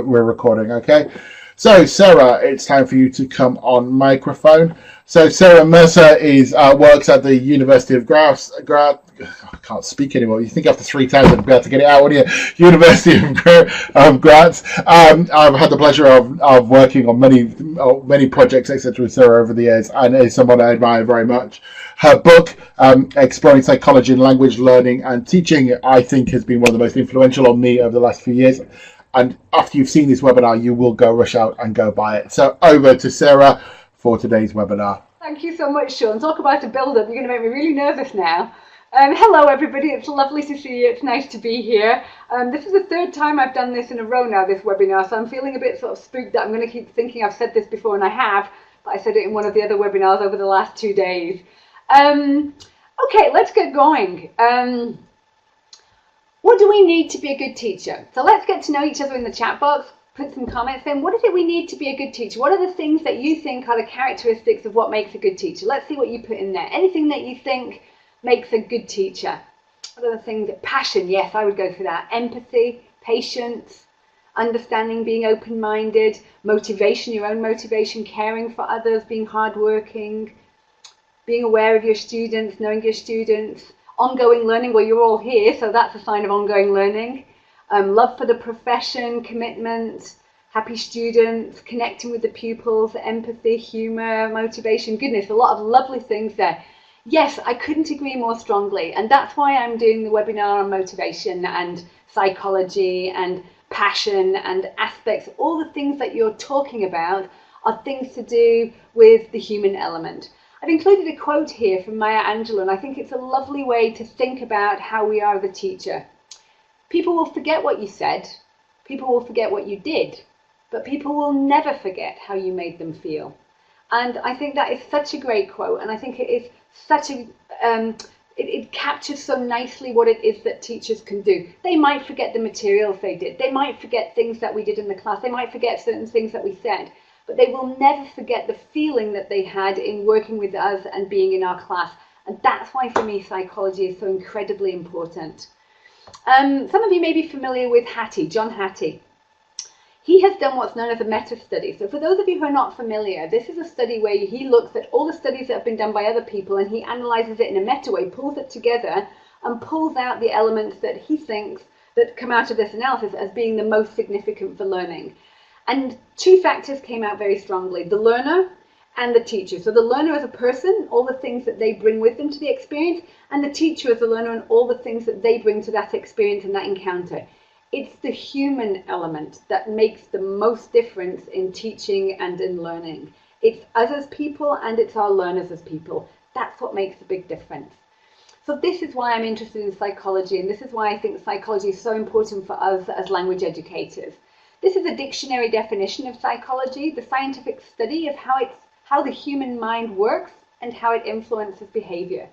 We're recording, okay? So, Sarah, it's time for you to come on microphone. So, Sarah Mercer works at the University of I can't speak anymore. You think after 3 times I'd be able to get it out, wouldn't you? University of Graz. I've had the pleasure of working on many projects, etc., with Sarah over the years, and is someone I admire very much. Her book, Exploring Psychology in Language Learning and Teaching, I think has been one of the most influential on me over the last few years. And after you've seen this webinar, you will go rush out and go buy it. So over to Sarah for today's webinar. Thank you so much, Sean. Talk about a build-up. You're going to make me really nervous now. Hello, everybody. It's lovely to see you. It's nice to be here. This is the 3rd time I've done this in a row now, this webinar, so I'm feeling a bit sort of spooked that I'm going to keep thinking I've said this before, and I have, but I said it in one of the other webinars over the last 2 days. Okay, let's get going. What do we need to be a good teacher? So let's get to know each other in the chat box. Put some comments in. What is it we need to be a good teacher? What are the things that you think are the characteristics of what makes a good teacher? Let's see what you put in there. Anything that you think makes a good teacher. What are the things? Passion, yes, I would go for that. Empathy, patience, understanding, being open-minded, motivation, your own motivation, caring for others, being hardworking, being aware of your students, knowing your students, ongoing learning. Well, you're all here, so that's a sign of ongoing learning. Love for the profession, commitment, happy students, connecting with the pupils, empathy, humour, motivation. Goodness, a lot of lovely things there. Yes, I couldn't agree more strongly, and that's why I'm doing the webinar on motivation and psychology and passion and aspects. All the things that you're talking about are things to do with the human element. I've included a quote here from Maya Angelou, and I think it's a lovely way to think about how we are the teacher. People will forget what you said, people will forget what you did, but people will never forget how you made them feel. And I think that is such a great quote, and I think it is such a, it captures so nicely what it is that teachers can do. They might forget the materials they did, they might forget things that we did in the class, they might forget certain things that we said, but they will never forget the feeling that they had in working with us and being in our class. And that's why, for me, psychology is so incredibly important. Some of you may be familiar with Hattie, John Hattie. He has done what's known as a meta study. So for those of you who are not familiar, this is a study where he looks at all the studies that have been done by other people and he analyzes it in a meta way, pulls it together and pulls out the elements that he thinks that come out of this analysis as being the most significant for learning. And 2 factors came out very strongly, the learner and the teacher. So the learner as a person, all the things that they bring with them to the experience, and the teacher as the learner and all the things that they bring to that experience and that encounter. It's the human element that makes the most difference in teaching and in learning. It's us as people and it's our learners as people. That's what makes a big difference. So this is why I'm interested in psychology, and this is why I think psychology is so important for us as language educators. This is a dictionary definition of psychology, the scientific study of how the human mind works and how it influences behavior.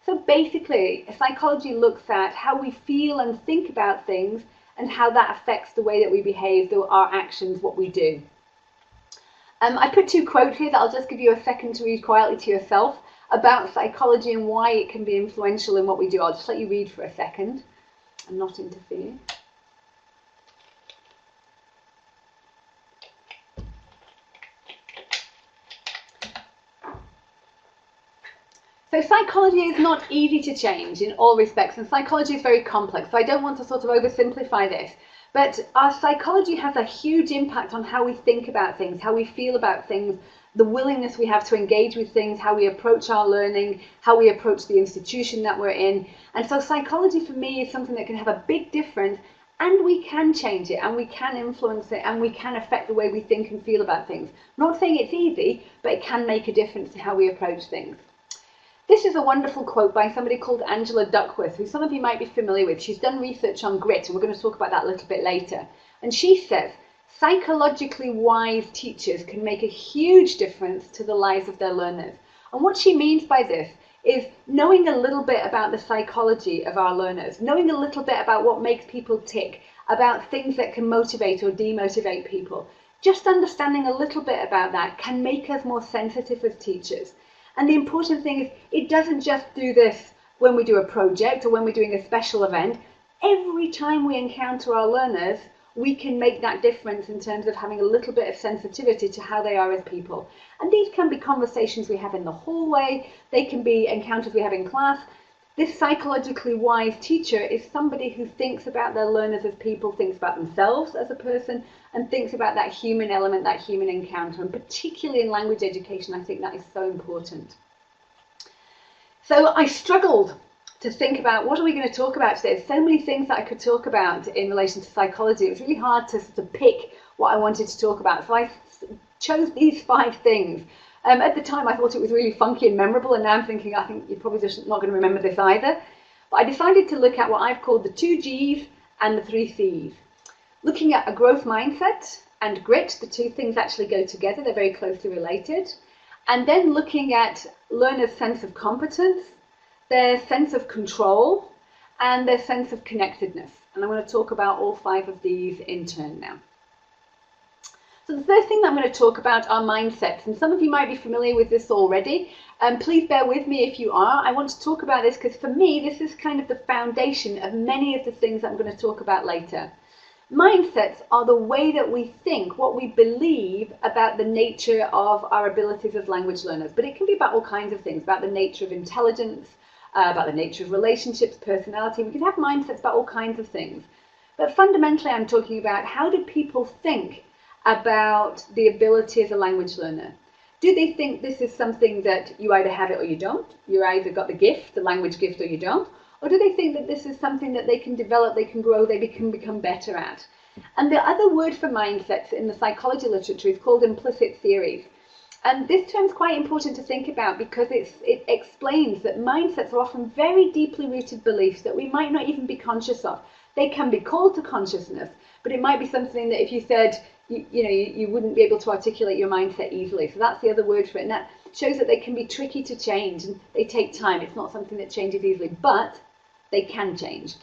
So basically, psychology looks at how we feel and think about things and how that affects the way that we behave, our actions, what we do. I put 2 quotes here that I'll just give you a second to read quietly to yourself about psychology and why it can be influential in what we do. I'll just let you read for a second and not interfere. So psychology is not easy to change in all respects, and psychology is very complex, so I don't want to sort of oversimplify this. But our psychology has a huge impact on how we think about things, how we feel about things, the willingness we have to engage with things, how we approach our learning, how we approach the institution that we're in. And so psychology for me is something that can have a big difference, and we can change it, and we can influence it, and we can affect the way we think and feel about things. I'm not saying it's easy, but it can make a difference to how we approach things. This is a wonderful quote by somebody called Angela Duckworth, who some of you might be familiar with. She's done research on grit, and we're going to talk about that a little bit later. And she says, psychologically wise teachers can make a huge difference to the lives of their learners. And what she means by this is knowing a little bit about the psychology of our learners, knowing a little bit about what makes people tick, about things that can motivate or demotivate people. Just understanding a little bit about that can make us more sensitive as teachers. And the important thing is, it doesn't just do this when we do a project or when we're doing a special event. Every time we encounter our learners, we can make that difference in terms of having a little bit of sensitivity to how they are as people. And these can be conversations we have in the hallway, they can be encounters we have in class. This psychologically wise teacher is somebody who thinks about their learners as people, thinks about themselves as a person, and thinks about that human element, that human encounter. And particularly in language education, I think that is so important. So I struggled to think about what are we going to talk about today. There's so many things that I could talk about in relation to psychology. It was really hard to sort of pick what I wanted to talk about. So I chose these 5 things. At the time, I thought it was really funky and memorable, and now I'm thinking, I think you're probably just not going to remember this either. But I decided to look at what I've called the 2 Gs and the 3 Cs. Looking at a growth mindset and grit, the 2 things actually go together. They're very closely related. And then looking at learners' sense of competence, their sense of control, and their sense of connectedness. And I'm going to talk about all 5 of these in turn now. So the first thing that I'm going to talk about are mindsets. And some of you might be familiar with this already. Please bear with me if you are. I want to talk about this because for me, this is kind of the foundation of many of the things that I'm going to talk about later. Mindsets are the way that we think, what we believe about the nature of our abilities as language learners. But it can be about all kinds of things, about the nature of intelligence, about the nature of relationships, personality. We can have mindsets about all kinds of things. But fundamentally, I'm talking about how do people think about the ability as a language learner? Do they think this is something that you either have it or you don't? You either got the gift, the language gift, or you don't? Or do they think that this is something that they can develop, they can grow, they can become better at? And the other word for mindsets in the psychology literature is called implicit theories. And this term's quite important to think about because it explains that mindsets are often very deeply rooted beliefs that we might not even be conscious of. They can be called to consciousness, but it might be something that if you said, you wouldn't be able to articulate your mindset easily. So that's the other word for it. And that shows that they can be tricky to change and they take time. It's not something that changes easily, but they can change.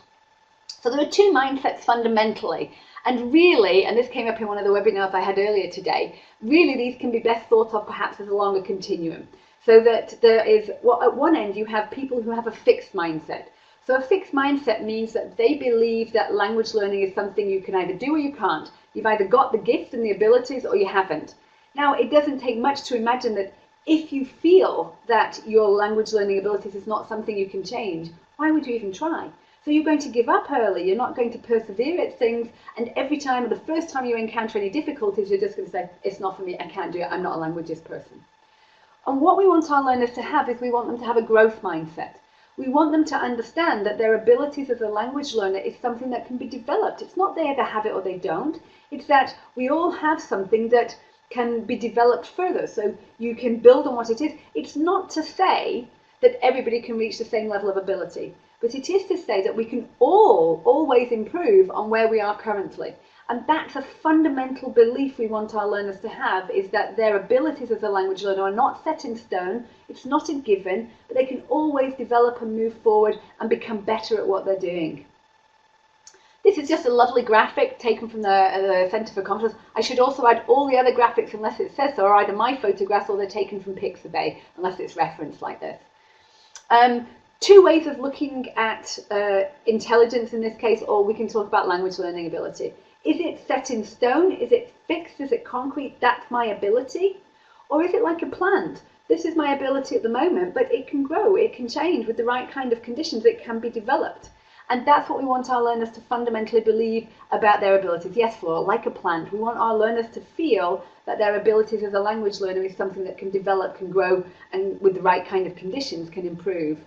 So there are 2 mindsets fundamentally. And really, and this came up in one of the webinars I had earlier today, really these can be best thought of perhaps as along a continuum. So that there is, well, at one end you have people who have a fixed mindset. So a fixed mindset means that they believe that language learning is something you can either do or you can't. You've either got the gifts and the abilities or you haven't. Now, it doesn't take much to imagine that if you feel that your language learning abilities is not something you can change, why would you even try? So you're going to give up early, you're not going to persevere at things, and every time, the first time you encounter any difficulties, you're just going to say, it's not for me, I can't do it, I'm not a languages person. And what we want our learners to have is we want them to have a growth mindset. We want them to understand that their abilities as a language learner is something that can be developed. It's not they either have it or they don't. It's that we all have something that can be developed further. So you can build on what it is. It's not to say that everybody can reach the same level of ability, but it is to say that we can all always improve on where we are currently. And that's a fundamental belief we want our learners to have, is that their abilities as a language learner are not set in stone, it's not a given, but they can always develop and move forward and become better at what they're doing. This is just a lovely graphic taken from the Centre for Competence. I should also add all the other graphics, unless it says so, are either my photographs or they're taken from Pixabay, unless it's referenced like this. 2 ways of looking at intelligence in this case, or we can talk about language learning ability. Is it set in stone? Is it fixed? Is it concrete? That's my ability? Or is it like a plant? This is my ability at the moment, but it can grow, it can change with the right kind of conditions, it can be developed. And that's what we want our learners to fundamentally believe about their abilities. Yes, Flora, like a plant, we want our learners to feel that their abilities as a language learner is something that can develop, can grow, and with the right kind of conditions can improve.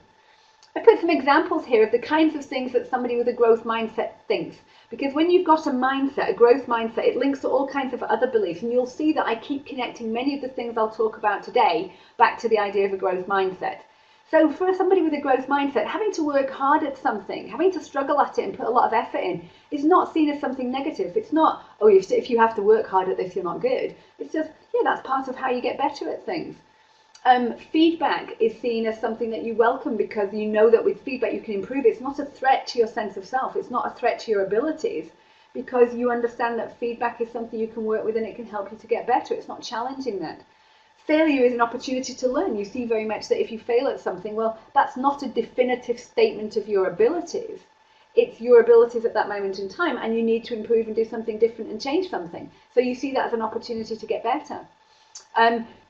I put some examples here of the kinds of things that somebody with a growth mindset thinks. Because when you've got a mindset, a growth mindset, it links to all kinds of other beliefs. And you'll see that I keep connecting many of the things I'll talk about today back to the idea of a growth mindset. So for somebody with a growth mindset, having to work hard at something, having to struggle at it and put a lot of effort in is not seen as something negative. It's not, oh, if you have to work hard at this, you're not good. It's just, yeah, that's part of how you get better at things. Feedback is seen as something that you welcome because you know that with feedback you can improve. It's not a threat to your sense of self. It's not a threat to your abilities because you understand that feedback is something you can work with and it can help you to get better. It's not challenging that. Failure is an opportunity to learn. You see very much that if you fail at something, well, that's not a definitive statement of your abilities. It's your abilities at that moment in time, and you need to improve and do something different and change something. So you see that as an opportunity to get better.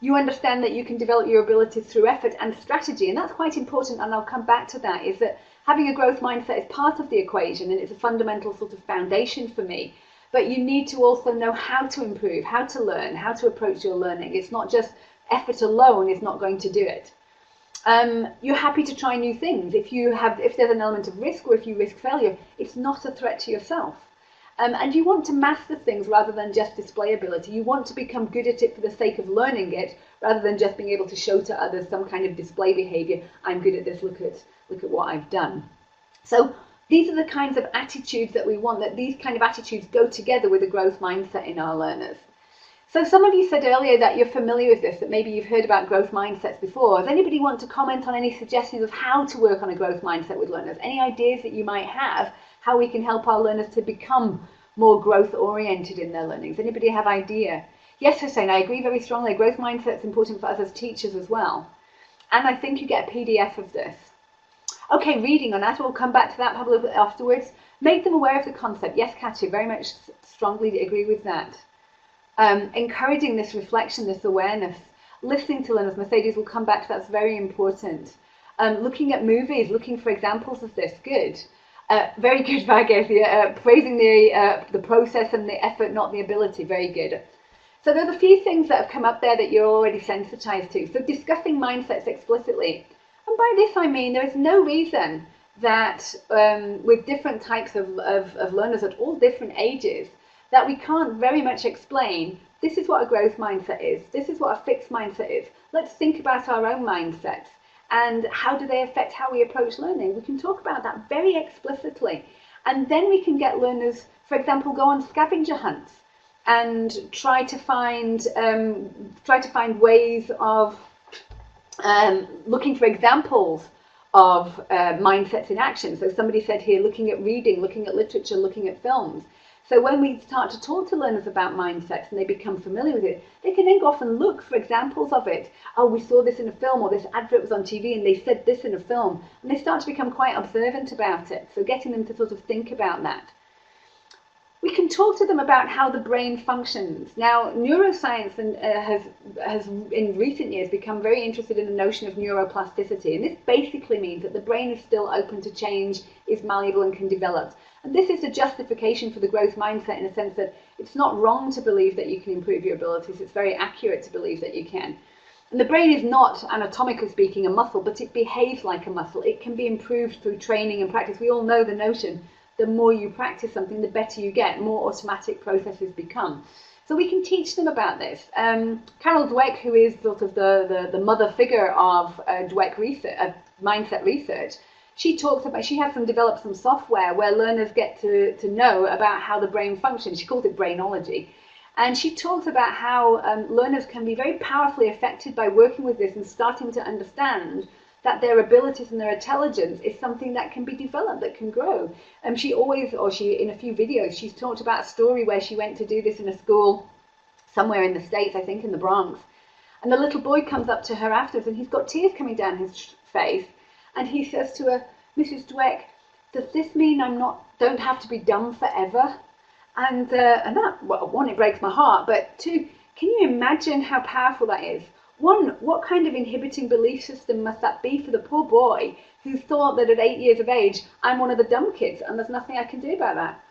You understand that you can develop your abilities through effort and strategy, and that's quite important, and I'll come back to that, is that having a growth mindset is part of the equation, and it's a fundamental sort of foundation for me. But you need to also know how to improve, how to learn, how to approach your learning. It's not just effort alone is not going to do it. You're happy to try new things. If there's an element of risk, or if you risk failure, it's not a threat to yourself. And you want to master things rather than just display ability. You want to become good at it for the sake of learning it, rather than just being able to show to others some kind of display behavior. I'm good at this, look at what I've done. So these are the kinds of attitudes that we want, that these kind of attitudes go together with a growth mindset in our learners. So some of you said earlier that you're familiar with this, that maybe you've heard about growth mindsets before. Does anybody want to comment on any suggestions of how to work on a growth mindset with learners? Any ideas that you might have, how we can help our learners to become more growth oriented in their learnings? Anybody have idea? Yes, Hussein, I agree very strongly. Growth mindset is important for us as teachers as well. And I think you get a PDF of this. Okay, reading on that. We'll come back to that probably a bit afterwards. Make them aware of the concept. Yes, Katya, very much strongly agree with that. Encouraging this reflection, this awareness. Listening to learners. Mercedes will come back to that. That's very important. Looking at movies, looking for examples of this. Good. Very good, Vargas. Praising the process and the effort, not the ability. Very good. So there's a few things that have come up there that you're already sensitized to. So discussing mindsets explicitly. And by this I mean there is no reason that with different types of learners at all different ages, that we can't very much explain, this is what a growth mindset is, this is what a fixed mindset is. Let's think about our own mindsets and how do they affect how we approach learning. We can talk about that very explicitly. And then we can get learners, for example, go on scavenger hunts and try to find ways of looking for examples of mindsets in action. So somebody said here, looking at reading, looking at literature, looking at films. So when we start to talk to learners about mindsets and they become familiar with it, they can then go off and look for examples of it. Oh, we saw this in a film, or this advert was on TV and they said this in a film. And they start to become quite observant about it. So getting them to sort of think about that. We can talk to them about how the brain functions. Now, neuroscience has in recent years become very interested in the notion of neuroplasticity. And this basically means that the brain is still open to change, is malleable and can develop. And this is a justification for the growth mindset in a sense that it's not wrong to believe that you can improve your abilities. It's very accurate to believe that you can. And the brain is not, anatomically speaking, a muscle, but it behaves like a muscle. It can be improved through training and practice. We all know the notion. The more you practice something, the better you get, more automatic processes become. So we can teach them about this. Carol Dweck, who is sort of the mother figure of Dweck research, mindset research, she has developed some software where learners get to know about how the brain functions. She calls it brainology. And she talks about how learners can be very powerfully affected by working with this and starting to understand that their abilities and their intelligence is something that can be developed, that can grow. In a few videos, she's talked about a story where she went to do this in a school somewhere in the States, I think in the Bronx. And the little boy comes up to her afterwards and he's got tears coming down his face. And he says to her, Mrs. Dweck, does this mean don't have to be dumb forever? And that, well, one, it breaks my heart, but two, can you imagine how powerful that is? One, what kind of inhibiting belief system must that be for the poor boy who thought that at 8 years of age, I'm one of the dumb kids and there's nothing I can do about that?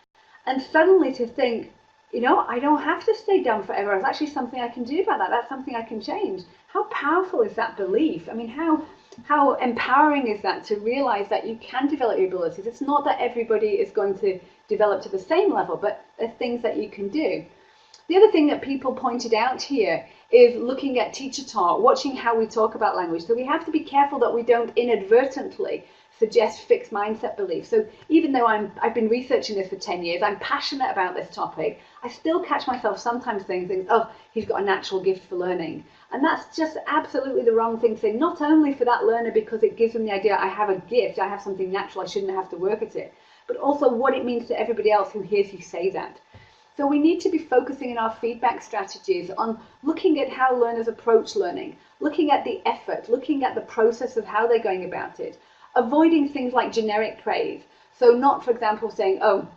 And suddenly to think, I don't have to stay dumb forever. There's actually something I can do about that. That's something I can change. How powerful is that belief? I mean, how empowering is that to realize that you can develop your abilities? It's not that everybody is going to develop to the same level, but there's things that you can do. The other thing that people pointed out here is looking at teacher talk, watching how we talk about language. So we have to be careful that we don't inadvertently suggest fixed mindset beliefs. So even though I've been researching this for 10 years, I'm passionate about this topic, I still catch myself sometimes saying things, oh, he's got a natural gift for learning. And that's just absolutely the wrong thing to say, not only for that learner because it gives them the idea I have a gift, I have something natural, I shouldn't have to work at it, but also what it means to everybody else who hears you say that. So we need to be focusing in our feedback strategies on looking at how learners approach learning, looking at the effort, looking at the process of how they're going about it, avoiding things like generic praise. So not, for example, saying, oh,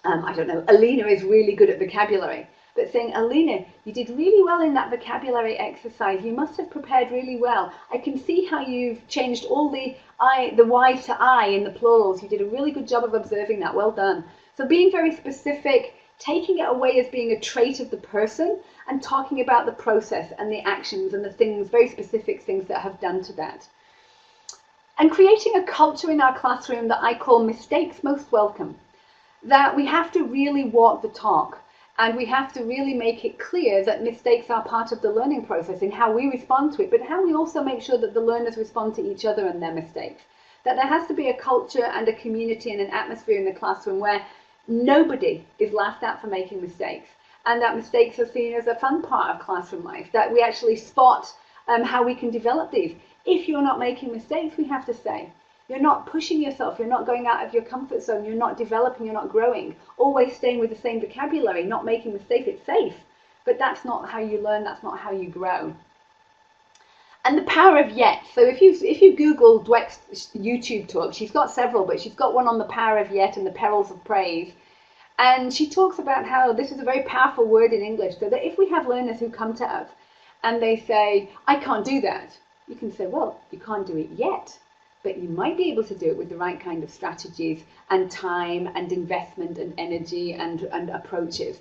I don't know, Alina is really good at vocabulary, but saying, Alina, you did really well in that vocabulary exercise. You must have prepared really well. I can see how you've changed all the Y's to I in the plurals. You did a really good job of observing that. Well done. So being very specific, taking it away as being a trait of the person and talking about the process and the actions and the things, very specific things that have done to that. And creating a culture in our classroom that I call mistakes most welcome. That we have to really walk the talk, and we have to really make it clear that mistakes are part of the learning process in how we respond to it, but how we also make sure that the learners respond to each other and their mistakes. That there has to be a culture and a community and an atmosphere in the classroom where nobody is laughed at for making mistakes, and that mistakes are seen as a fun part of classroom life, that we actually spot how we can develop these. If you're not making mistakes, we have to say, you're not pushing yourself, you're not going out of your comfort zone, you're not developing, you're not growing, always staying with the same vocabulary, not making mistakes, it's safe. But that's not how you learn, that's not how you grow. And the power of yet. So if you Google Dweck's YouTube talk, she's got several, but she's got one on the power of yet and the perils of praise. And she talks about how this is a very powerful word in English, so that if we have learners who come to us and they say, I can't do that, you can say, well, you can't do it yet, but you might be able to do it with the right kind of strategies and time and investment and energy and approaches.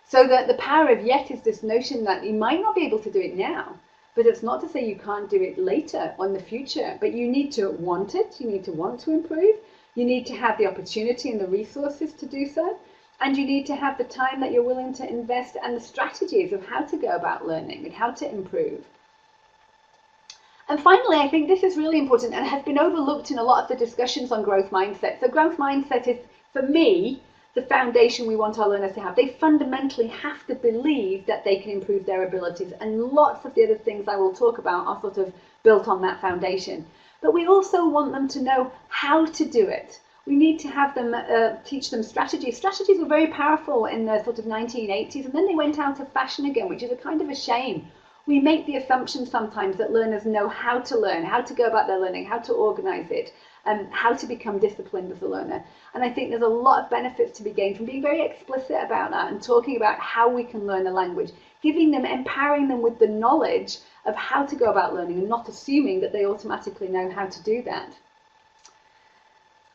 So that the power of yet is this notion that you might not be able to do it now, but it's not to say you can't do it later or in the future, but you need to want it, you need to want to improve, you need to have the opportunity and the resources to do so, and you need to have the time that you're willing to invest and the strategies of how to go about learning and how to improve. And finally, I think this is really important and has been overlooked in a lot of the discussions on growth mindset. So growth mindset is, for me, the foundation we want our learners to have. They fundamentally have to believe that they can improve their abilities, and lots of the other things I will talk about are sort of built on that foundation. But we also want them to know how to do it. We need to have them teach them strategies. Strategies were very powerful in the sort of 1980s, and then they went out of fashion again, which is a kind of a shame. We make the assumption sometimes that learners know how to learn, how to go about their learning, how to organize it, how to become disciplined as a learner. And I think there's a lot of benefits to be gained from being very explicit about that and talking about how we can learn a language, giving them, empowering them with the knowledge of how to go about learning and not assuming that they automatically know how to do that.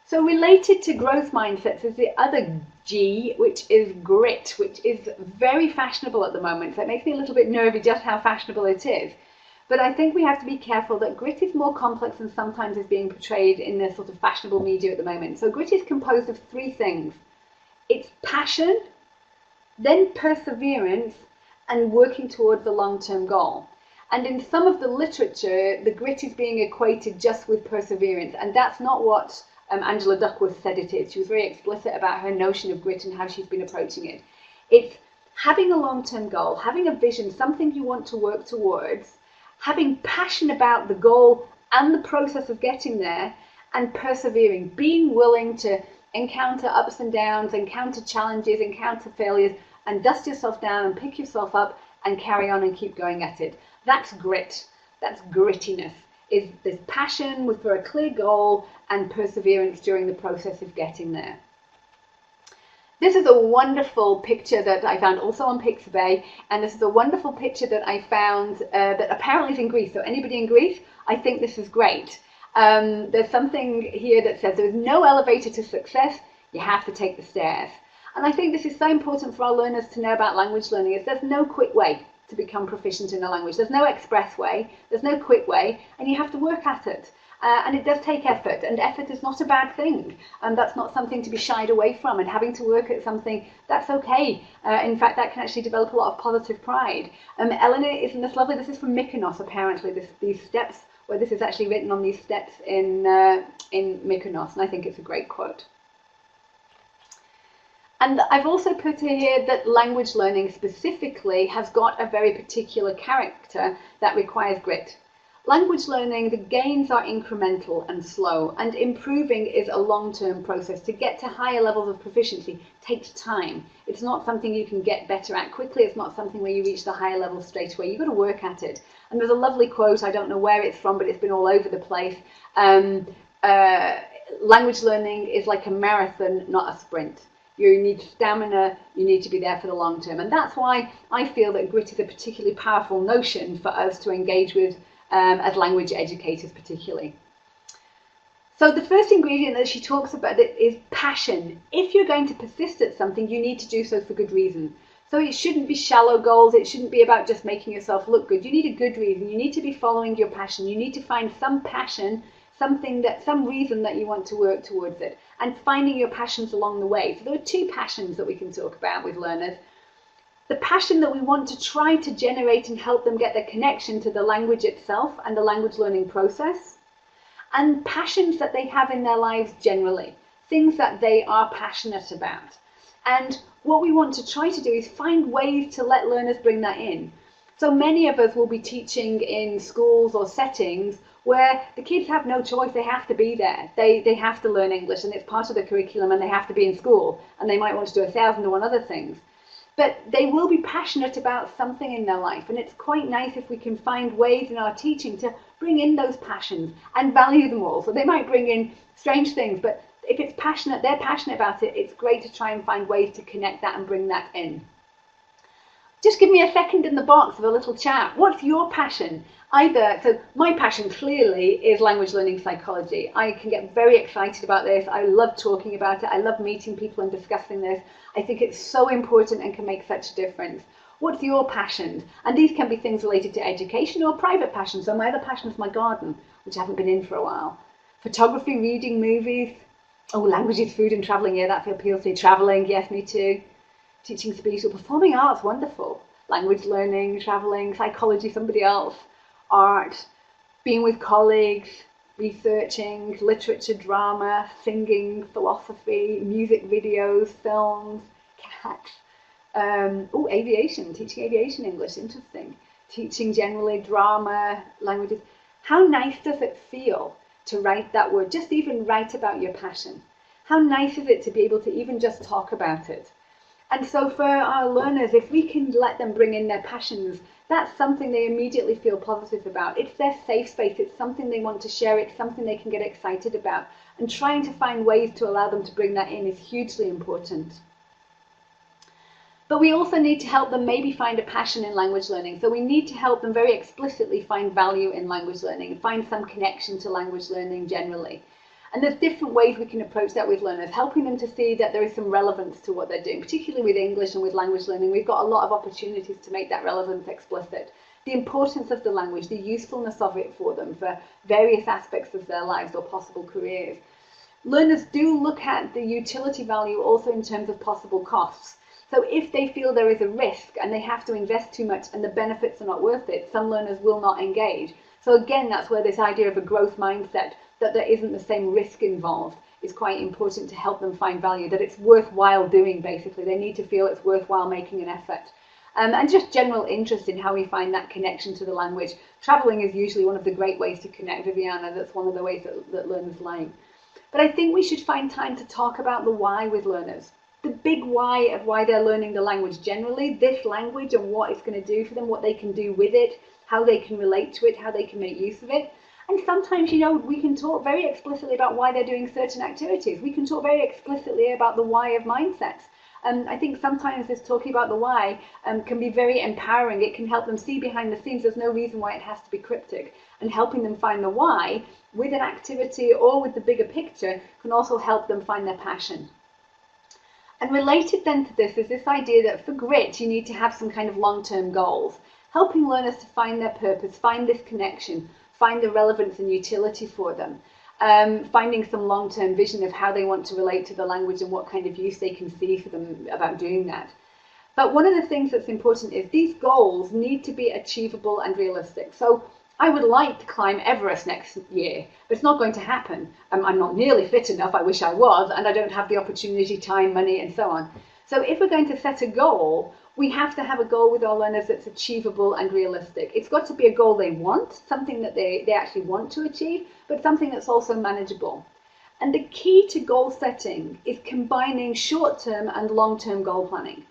So related to growth mindsets is the other G, which is grit, which is very fashionable at the moment. So it makes me a little bit nervy just how fashionable it is. But I think we have to be careful that grit is more complex than sometimes is being portrayed in the sort of fashionable media at the moment. So grit is composed of three things. It's passion, then perseverance, and working towards a long-term goal. And in some of the literature, the grit is being equated just with perseverance, and that's not what Angela Duckworth said it is. She was very explicit about her notion of grit and how she's been approaching it. It's having a long-term goal, having a vision, something you want to work towards, having passion about the goal and the process of getting there, and persevering, being willing to encounter ups and downs, encounter challenges, encounter failures, and dust yourself down and pick yourself up and carry on and keep going at it. That's grit. That's grittiness. Is this passion for a clear goal and perseverance during the process of getting there. This is a wonderful picture that I found also on Pixabay, and this is a wonderful picture that I found that apparently is in Greece. So anybody in Greece, I think this is great. There's something here that says there's no elevator to success, you have to take the stairs. And I think this is so important for our learners to know about language learning, is there's no quick way to become proficient in a language. There's no express way, there's no quick way, and you have to work at it. And it does take effort, and effort is not a bad thing, and that's not something to be shied away from, and having to work at something, that's okay. In fact, that can actually develop a lot of positive pride. Eleanor, isn't this lovely? This is from Mykonos, apparently, these steps, where this is actually written on these steps in Mykonos, and I think it's a great quote. And I've also put here that language learning specifically has got a very particular character that requires grit. Language learning, the gains are incremental and slow, and improving is a long-term process. To get to higher levels of proficiency takes time. It's not something you can get better at quickly. It's not something where you reach the higher level straight away. You've got to work at it. And there's a lovely quote, I don't know where it's from, but it's been all over the place. language learning is like a marathon, not a sprint. You need stamina, you need to be there for the long term. And that's why I feel that grit is a particularly powerful notion for us to engage with as language educators particularly. So the first ingredient that she talks about is passion. If you're going to persist at something, you need to do so for good reason. So it shouldn't be shallow goals. It shouldn't be about just making yourself look good. You need a good reason. You need to be following your passion. You need to find some passion, some reason that you want to work towards it, and finding your passions along the way. So there are two passions that we can talk about with learners. The passion that we want to try to generate and help them get their connection to the language itself and the language learning process, and passions that they have in their lives generally, things that they are passionate about. And what we want to try to do is find ways to let learners bring that in. So many of us will be teaching in schools or settings where the kids have no choice, they have to be there. They have to learn English and it's part of the curriculum and they have to be in school and they might want to do 1,001 other things. But they will be passionate about something in their life, and it's quite nice if we can find ways in our teaching to bring in those passions and value them all. So they might bring in strange things, but if it's passionate, they're passionate about it, it's great to try and find ways to connect that and bring that in. Just give me a second in the box of a little chat. What's your passion? So my passion clearly is language learning psychology. I can get very excited about this. I love talking about it. I love meeting people and discussing this. I think it's so important and can make such a difference. What's your passion? And these can be things related to education or private passion. So my other passion is my garden, which I haven't been in for a while. Photography, reading, movies. Oh, languages, food and traveling. Yeah, that appeals to me. Traveling, yes, me too. Teaching speech or performing arts, wonderful. Language learning, traveling, psychology, somebody else. Art, being with colleagues, researching, literature, drama, singing, philosophy, music videos, films, cats. Aviation, teaching aviation English, interesting. Teaching generally, drama, languages. How nice does it feel to write that word, just even write about your passion? How nice is it to be able to even just talk about it? And so for our learners, if we can let them bring in their passions, that's something they immediately feel positive about. It's their safe space. It's something they want to share. It's something they can get excited about. And trying to find ways to allow them to bring that in is hugely important. But we also need to help them maybe find a passion in language learning. So we need to help them very explicitly find value in language learning, find some connection to language learning generally. And there's different ways we can approach that with learners, helping them to see that there is some relevance to what they're doing, particularly with English and with language learning. We've got a lot of opportunities to make that relevance explicit. The importance of the language, the usefulness of it for them for various aspects of their lives or possible careers. Learners do look at the utility value also in terms of possible costs. So if they feel there is a risk and they have to invest too much and the benefits are not worth it, some learners will not engage. So again, that's where this idea of a growth mindset, that there isn't the same risk involved, is quite important to help them find value, that it's worthwhile doing, basically. They need to feel it's worthwhile making an effort. And just general interest in how we find that connection to the language. Traveling is usually one of the great ways to connect, Viviana. That's one of the ways that learners like. But I think we should find time to talk about the why with learners. The big why of why they're learning the language generally, this language and what it's going to do for them, what they can do with it, how they can relate to it, how they can make use of it. And sometimes, we can talk very explicitly about why they're doing certain activities. We can talk very explicitly about the why of mindsets. And I think sometimes this talking about the why can be very empowering. It can help them see behind the scenes. There's no reason why it has to be cryptic. And helping them find the why with an activity or with the bigger picture can also help them find their passion. And related then to this is this idea that for grit, you need to have some kind of long-term goals, helping learners to find their purpose, find this connection, find the relevance and utility for them, finding some long-term vision of how they want to relate to the language and what kind of use they can see for them about doing that. But one of the things that's important is these goals need to be achievable and realistic. So I would like to climb Everest next year, but it's not going to happen. I'm not nearly fit enough, I wish I was, and I don't have the opportunity, time, money, and so on. So if we're going to set a goal, we have to have a goal with our learners that's achievable and realistic. It's got to be a goal they want, something that they actually want to achieve, but something that's also manageable. And the key to goal setting is combining short-term and long-term goal planning.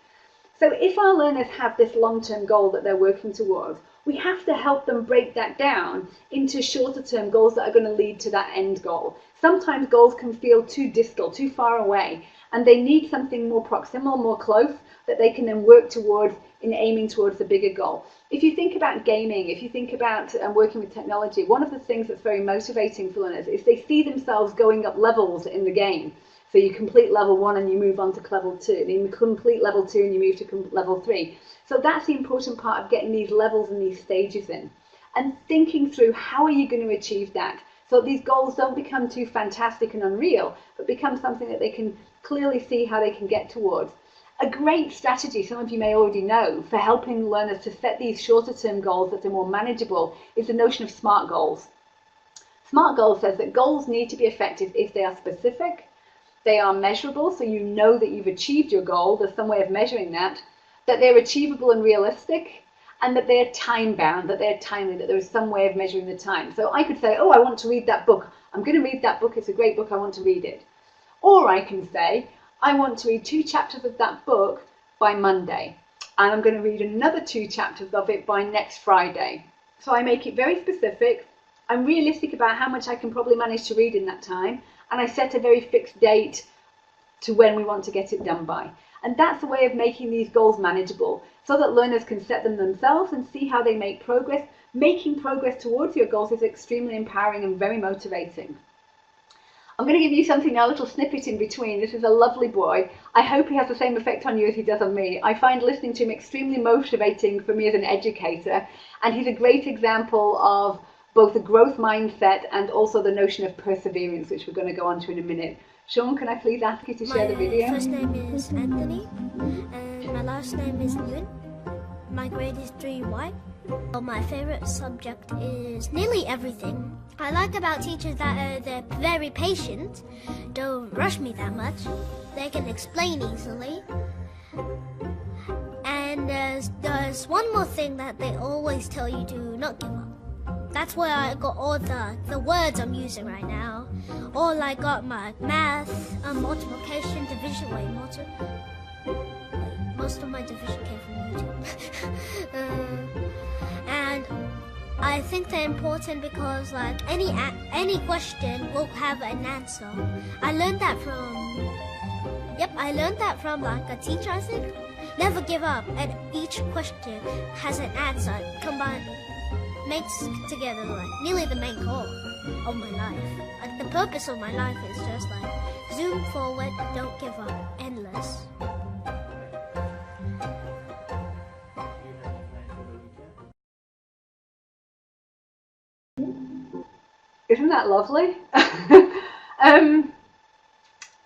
So if our learners have this long-term goal that they're working towards, we have to help them break that down into shorter-term goals that are going to lead to that end goal. Sometimes goals can feel too distal, too far away, and they need something more proximal, more close, that they can then work towards in aiming towards the bigger goal. If you think about gaming, if you think about working with technology, one of the things that's very motivating for learners is they see themselves going up levels in the game. So you complete level 1 and you move on to level 2. Then you complete level 2 and you move to level 3. So that's the important part of getting these levels and these stages in. And thinking through how are you going to achieve that, so these goals don't become too fantastic and unreal, but become something that they can clearly see how they can get towards. A great strategy, some of you may already know, for helping learners to set these shorter term goals that are more manageable is the notion of SMART goals. SMART goals says that goals need to be effective if they are specific, they are measurable, so you know that you've achieved your goal, there's some way of measuring that they're achievable and realistic, and that they're time bound, that they're timely, that there is some way of measuring the time. So I could say, oh, I want to read that book. I'm going to read that book. It's a great book. I want to read it. Or I can say, I want to read 2 chapters of that book by Monday, and I'm going to read another 2 chapters of it by next Friday. So I make it very specific. I'm realistic about how much I can probably manage to read in that time, and I set a very fixed date to when we want to get it done by. And that's a way of making these goals manageable so that learners can set them themselves and see how they make progress. Making progress towards your goals is extremely empowering and very motivating. I'm going to give you something now, a little snippet in between. This is a lovely boy. I hope he has the same effect on you as he does on me. I find listening to him extremely motivating for me as an educator, and he's a great example of both the growth mindset and also the notion of perseverance, which we're going to go on to in a minute. Sean, can I please ask you to share the video? My first name is Anthony, and my last name is Nguyen. My grade is 3Y. Well, my favorite subject is nearly everything. I like about teachers that they're very patient, don't rush me that much, they can explain easily. And there's one more thing that they always tell you to not give up. That's where I got all the words I'm using right now. Or I got my math, multiplication, division, most of my division came from YouTube. And I think they're important because like any question will have an answer. I learned that from like a teacher, I think. Never give up, and each question has an answer combined. Makes together like nearly the main goal of my life. Like the purpose of my life is just like zoom forward, don't give up, endless. Isn't that lovely?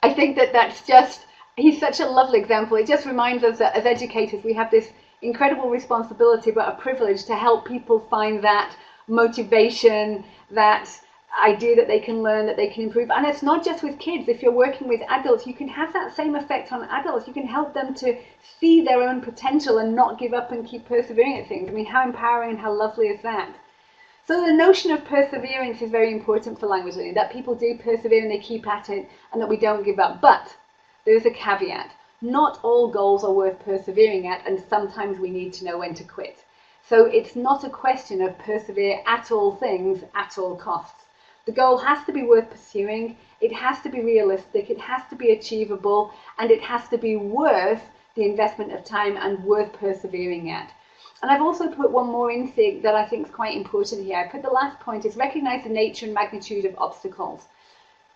I think that's just, he's such a lovely example. It just reminds us that as educators we have this incredible responsibility but a privilege to help people find that motivation, that idea that they can learn, that they can improve. And it's not just with kids. If you're working with adults, you can have that same effect on adults. You can help them to see their own potential and not give up and keep persevering at things. I mean, how empowering and how lovely is that? So the notion of perseverance is very important for language learning, that people do persevere and they keep at it and that we don't give up. But there's a caveat. Not all goals are worth persevering at, and sometimes we need to know when to quit. So it's not a question of persevere at all things at all costs. The goal has to be worth pursuing, it has to be realistic, it has to be achievable, and it has to be worth the investment of time and worth persevering at. And I've also put one more in that I think is quite important here. I put the last point is recognize the nature and magnitude of obstacles.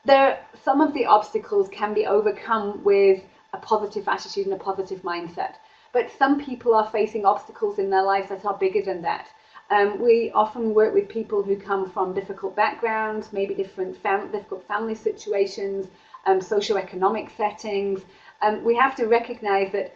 Some of the obstacles can be overcome with a positive attitude and a positive mindset. But some people are facing obstacles in their lives that are bigger than that. We often work with people who come from difficult backgrounds, maybe difficult family situations, socioeconomic settings. We have to recognize that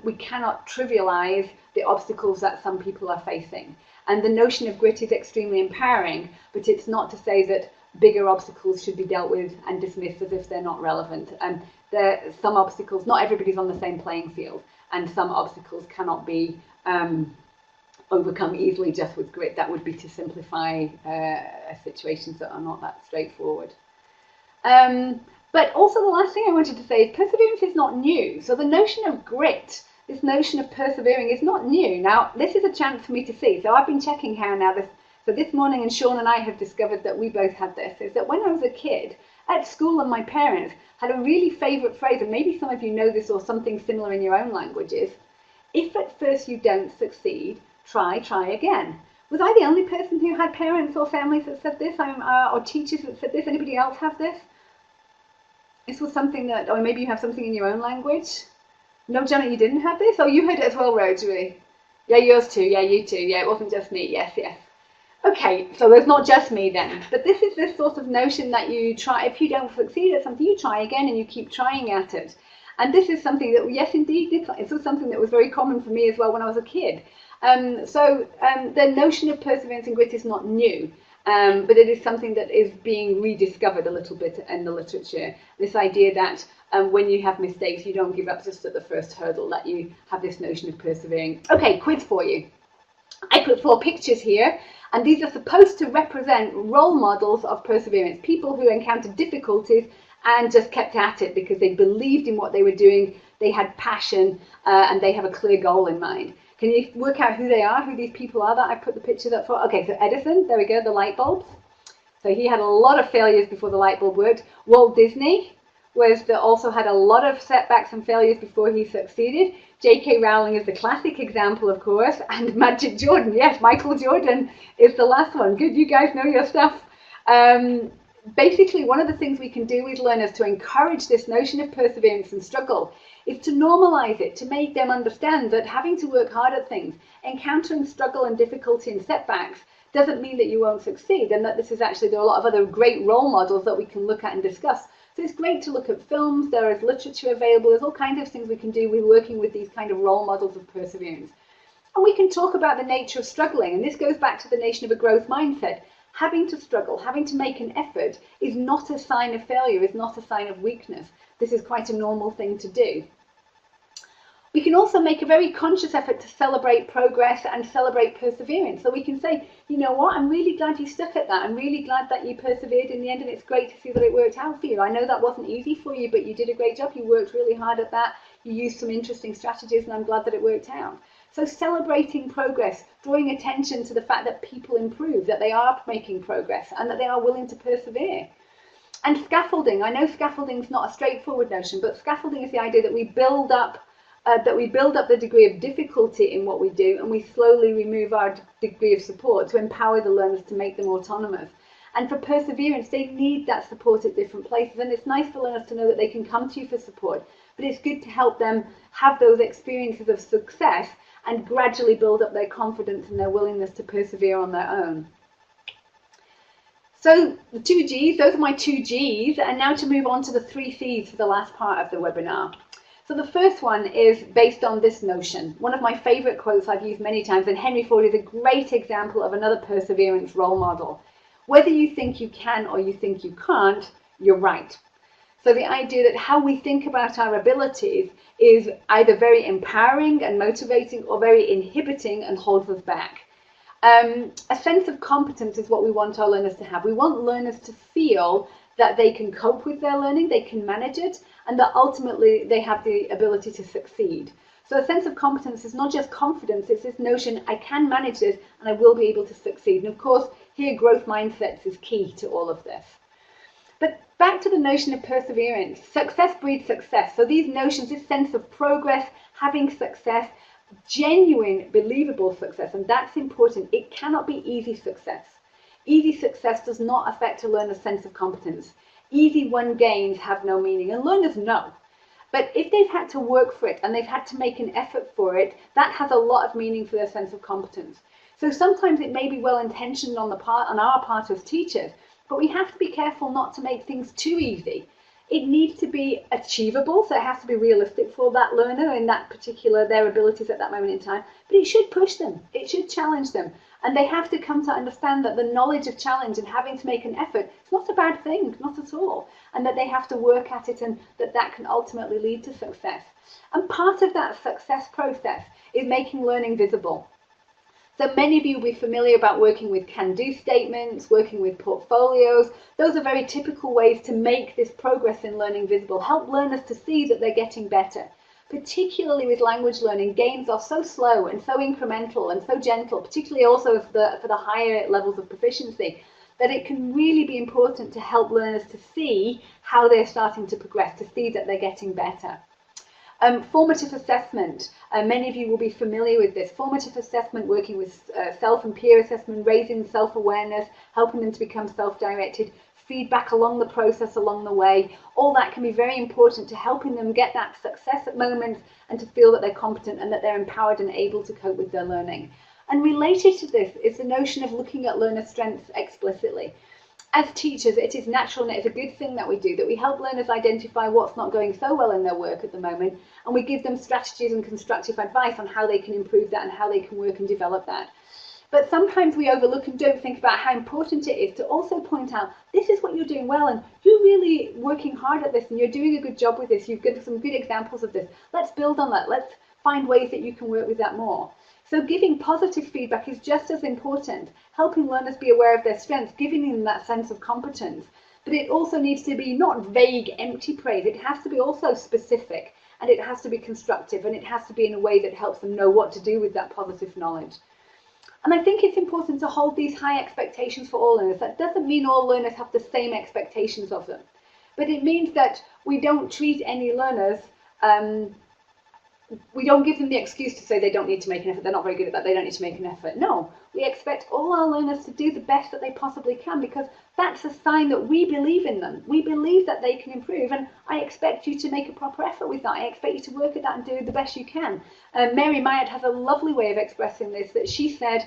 we cannot trivialize the obstacles that some people are facing. And the notion of grit is extremely empowering, but it's not to say that bigger obstacles should be dealt with and dismissed as if they're not relevant. Some obstacles, not everybody's on the same playing field, and some obstacles cannot be overcome easily just with grit. That would be to simplify situations that are not that straightforward. But also the last thing I wanted to say is perseverance is not new. So the notion of grit This notion of persevering is not new. Now, this is a chance for me to see. So I've been checking how now this morning, and Sean and I have discovered that we both had this, is that when I was a kid at school, and my parents had a really favourite phrase, and maybe some of you know this or something similar in your own languages: if at first you don't succeed, try again. Was I the only person who had parents or families that said this, or teachers that said this? Anybody else have this? This was something that, or maybe you have something in your own language. No, Janet, you didn't have this? Oh, you heard it as well, Rosary. Yeah, yours too. Yeah, you too. Yeah, it wasn't just me. Yes, yes. Okay, so there's not just me then. But this is this sort of notion that you try, if you don't succeed at something, you try again and you keep trying at it. And this is something that, yes, indeed, this was something that was very common for me as well when I was a kid. The notion of perseverance and grit is not new. But it is something that is being rediscovered a little bit in the literature. This idea that when you have mistakes, you don't give up just at the first hurdle, that you have this notion of persevering. Okay, quiz for you. I put 4 pictures here, and these are supposed to represent role models of perseverance, people who encountered difficulties and just kept at it because they believed in what they were doing, they had passion, and they have a clear goal in mind. Can you work out who they are, who these people are that I put the pictures up for? Okay, so Edison, there we go, the light bulbs. So he had a lot of failures before the light bulb worked. Walt Disney also had a lot of setbacks and failures before he succeeded. J.K. Rowling is the classic example, of course. And Magic Jordan, yes, Michael Jordan is the last one. Good, you guys know your stuff. Basically, one of the things we can do with learners to encourage this notion of perseverance and struggle is to normalize it, to make them understand that having to work hard at things, encountering struggle and difficulty and setbacks, doesn't mean that you won't succeed, and that this is actually, there are a lot of other great role models that we can look at and discuss. So it's great to look at films, there is literature available, there's all kinds of things we can do with working with these kind of role models of perseverance. And we can talk about the nature of struggling, and this goes back to the notion of a growth mindset. Having to struggle, having to make an effort is not a sign of failure, is not a sign of weakness. This is quite a normal thing to do. We can also make a very conscious effort to celebrate progress and celebrate perseverance. So we can say, you know what, I'm really glad you stuck at that. I'm really glad that you persevered in the end, and it's great to see that it worked out for you. I know that wasn't easy for you, but you did a great job. You worked really hard at that. You used some interesting strategies, and I'm glad that it worked out. So celebrating progress, drawing attention to the fact that people improve, that they are making progress, and that they are willing to persevere. And scaffolding. I know scaffolding is not a straightforward notion, but scaffolding is the idea that we build up the degree of difficulty in what we do, and we slowly remove our degree of support to empower the learners to make them autonomous. And for perseverance, they need that support at different places, and it's nice for learners to know that they can come to you for support, but it's good to help them have those experiences of success and gradually build up their confidence and their willingness to persevere on their own. So the 2 Gs, those are my 2 Gs, and now to move on to the 3 Cs for the last part of the webinar. So the first one is based on this notion. One of my favourite quotes I've used many times, and Henry Ford is a great example of another perseverance role model. Whether you think you can or you think you can't, you're right. So the idea that how we think about our abilities is either very empowering and motivating or very inhibiting and holds us back. A sense of competence is what we want our learners to have. We want learners to feel that they can cope with their learning, they can manage it, and that ultimately they have the ability to succeed. So a sense of competence is not just confidence, it's this notion, I can manage this and I will be able to succeed. And of course, here growth mindsets is key to all of this. But back to the notion of perseverance. Success breeds success. So these notions, this sense of progress, having success, genuine, believable success, and that's important. It cannot be easy success. Easy success does not affect a learner's sense of competence. Easy won gains have no meaning, and learners know. But if they've had to work for it and they've had to make an effort for it, that has a lot of meaning for their sense of competence. So sometimes it may be well-intentioned on our part as teachers, but we have to be careful not to make things too easy. It needs to be achievable, so it has to be realistic for that learner in that particular, their abilities at that moment in time, but it should push them, it should challenge them. And they have to come to understand that the knowledge of challenge and having to make an effort is not a bad thing, not at all. And that they have to work at it and that can ultimately lead to success. And part of that success process is making learning visible. So many of you will be familiar about working with can-do statements, working with portfolios. Those are very typical ways to make this progress in learning visible, help learners to see that they're getting better. particularly with language learning, gains are so slow and so incremental and so gentle, particularly also for the higher levels of proficiency, that it can really be important to help learners to see how they're starting to progress, to see that they're getting better. Formative assessment, many of you will be familiar with this. Formative assessment, working with self and peer assessment, raising self-awareness, helping them to become self-directed, feedback along the process, along the way, all that can be very important to helping them get that success at moments and to feel that they're competent and that they're empowered and able to cope with their learning. And related to this is the notion of looking at learner strengths explicitly. As teachers, it is natural and it's a good thing that we do, that we help learners identify what's not going so well in their work at the moment, and we give them strategies and constructive advice on how they can improve that and how they can work and develop that. But sometimes we overlook and don't think about how important it is to also point out, this is what you're doing well, and you're really working hard at this, and you're doing a good job with this. You've given some good examples of this. Let's build on that. Let's find ways that you can work with that more. So giving positive feedback is just as important, helping learners be aware of their strengths, giving them that sense of competence. But it also needs to be not vague, empty praise. It has to be also specific, and it has to be constructive, and it has to be in a way that helps them know what to do with that positive knowledge. And I think it's important to hold these high expectations for all learners. That doesn't mean all learners have the same expectations of them, but it means that we don't treat any learners we don't give them the excuse to say they don't need to make an effort, they're not very good at that, they don't need to make an effort. No, we expect all our learners to do the best that they possibly can, because that's a sign that we believe in them. We believe that they can improve, and I expect you to make a proper effort with that. I expect you to work at that and do the best you can. Mary Myatt has a lovely way of expressing this, that she said,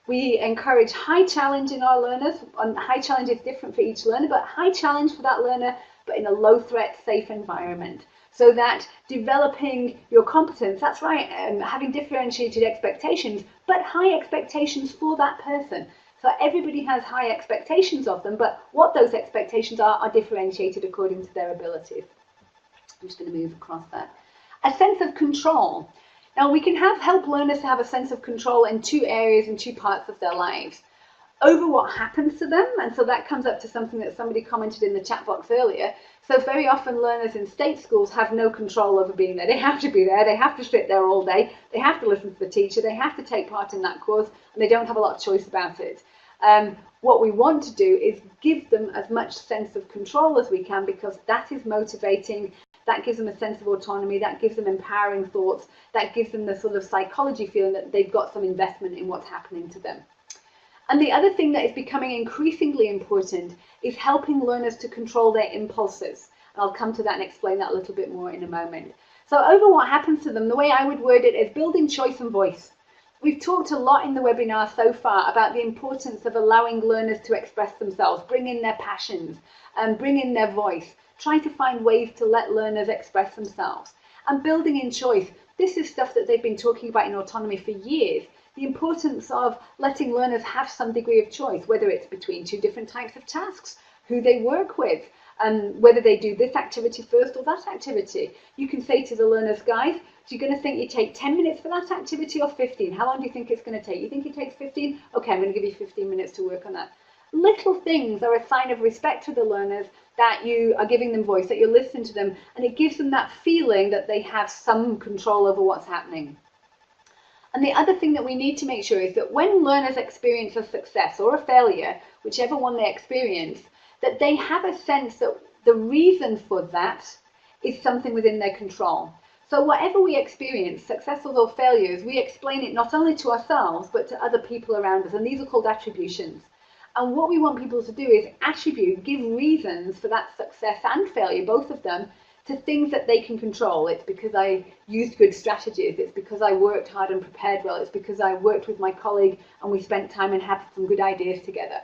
we encourage high challenge in our learners, and high challenge is different for each learner, but high challenge for that learner, but in a low threat, safe environment. So that developing your competence, that's right, having differentiated expectations, but high expectations for that person. So everybody has high expectations of them, but what those expectations are differentiated according to their abilities. I'm just going to move across that. A sense of control. Now we can help learners to have a sense of control in two areas, in two parts of their lives. Over what happens to them, and so that comes up to something that somebody commented in the chat box earlier. So very often learners in state schools have no control over being there. They have to be there, they have to sit there all day, they have to listen to the teacher, they have to take part in that course, and they don't have a lot of choice about it. What we want to do is give them as much sense of control as we can, because that is motivating, that gives them a sense of autonomy, that gives them empowering thoughts, that gives them the sort of psychology feeling that they've got some investment in what's happening to them. And the other thing that is becoming increasingly important is helping learners to control their impulses. And I'll come to that and explain that a little bit more in a moment. So over what happens to them, the way I would word it is building choice and voice. We've talked a lot in the webinar so far about the importance of allowing learners to express themselves, bring in their passions, and bring in their voice. Try to find ways to let learners express themselves. And building in choice, this is stuff that they've been talking about in autonomy for years. The importance of letting learners have some degree of choice, whether it's between two different types of tasks, who they work with, and whether they do this activity first or that activity. You can say to the learners, guys, so you're going to think you take 10 minutes for that activity or 15? How long do you think it's going to take? You think it takes 15? Okay, I'm going to give you 15 minutes to work on that. Little things are a sign of respect to the learners, that you are giving them voice, that you're listening to them, and it gives them that feeling that they have some control over what's happening. And the other thing that we need to make sure is that when learners experience a success or a failure, whichever one they experience, that they have a sense that the reason for that is something within their control. So whatever we experience, successes or failures, we explain it not only to ourselves, but to other people around us. And these are called attributions. And what we want people to do is attribute, give reasons for that success and failure, both of them, to things that they can control. It's because I used good strategies, it's because I worked hard and prepared well, it's because I worked with my colleague and we spent time and had some good ideas together.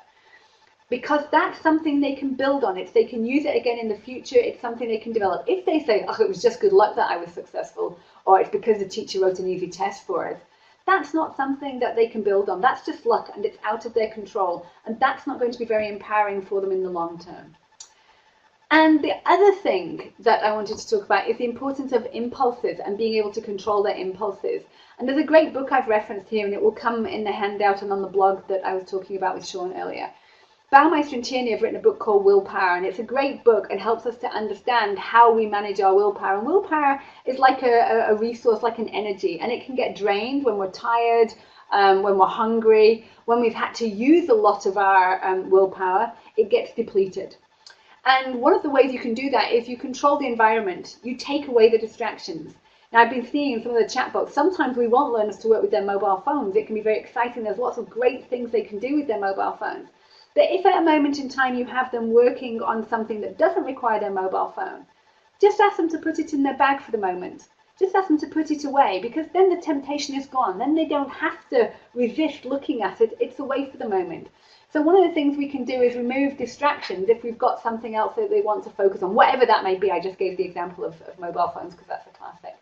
Because that's something they can build on, they can use it again in the future, it's something they can develop. If they say, oh, it was just good luck that I was successful, or it's because the teacher wrote an easy test for us, that's not something that they can build on. That's just luck, and it's out of their control, and that's not going to be very empowering for them in the long term. And the other thing that I wanted to talk about is the importance of impulses and being able to control their impulses. And there's a great book I've referenced here, and it will come in the handout and on the blog that I was talking about with Sean earlier. Baumeister and Tierney have written a book called Willpower, and it's a great book and helps us to understand how we manage our willpower. And willpower is like a resource, like an energy, and it can get drained when we're tired, when we're hungry, when we've had to use a lot of our willpower, it gets depleted. And one of the ways you can do that is you control the environment. You take away the distractions. Now, I've been seeing in some of the chat box, sometimes we want learners to work with their mobile phones. It can be very exciting. There's lots of great things they can do with their mobile phones. But if at a moment in time you have them working on something that doesn't require their mobile phone, just ask them to put it in their bag for the moment. Just ask them to put it away, because then the temptation is gone. Then they don't have to resist looking at it. It's away for the moment. So one of the things we can do is remove distractions if we've got something else that they want to focus on, whatever that may be. I just gave the example of mobile phones because that's a classic.